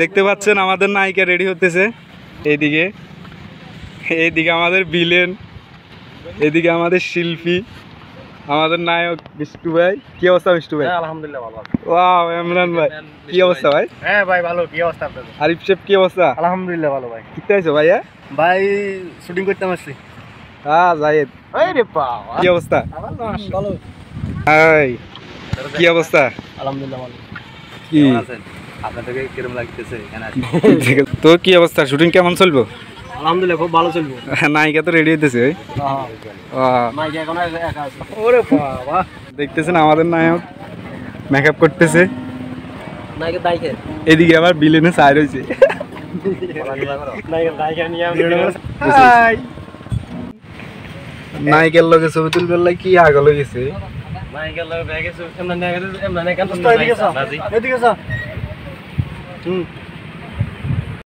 দেখতে পাচ্ছেন আমাদের নায়িকা রেডি হতেছে। এইদিকে এইদিকে আমাদের ভিলেন, এদিকে আমাদের শিল্পী, আমাদের নায়ক মিষ্টু ভাই। কি অবস্থা মিষ্টু ভাই? আলহামদুলিল্লাহ ভালো। ওয়াও ইমরান ভাই কি অবস্থা ভাই? হ্যাঁ ভাই ভালো। কি অবস্থা আপনাদের? আরিফ শেফ কি অবস্থা? আলহামদুলিল্লাহ ভালো ভাই। কিতে আইছো ভাইয়া? ভাই শুটিং করতে আসছি। হ্যাঁ জায়েদ আরে বাবা কি অবস্থা? ভালো। হাই কি অবস্থা? আলহামদুলিল্লাহ ভালো। কি কেমন আছেন? আপনাদেরকে কিরকম লাগতেছে এখানে আসি? তো কি অবস্থা? শুটিং কেমন চলবো? আলহামদুলিল্লাহ খুব ভালো চলবে। নায়িকা তো রেডি হইতেছে। মাইকে এখন একা আছে। ওরে বাবা দেখতেছেন আমাদের নায়ক মেকআপ করতেছে। নাইকে দাইকে এদিকে আবার বিলেনে সাইড হইছে। নাইকে দাইকে নিয়ে হাই নায়িকার লগে ছবি তুলবার লাগি কি আগল গেছে। নাইকে লগে ব্যাগে এমন নাইকে এমন নাইকে এদিকে এসো।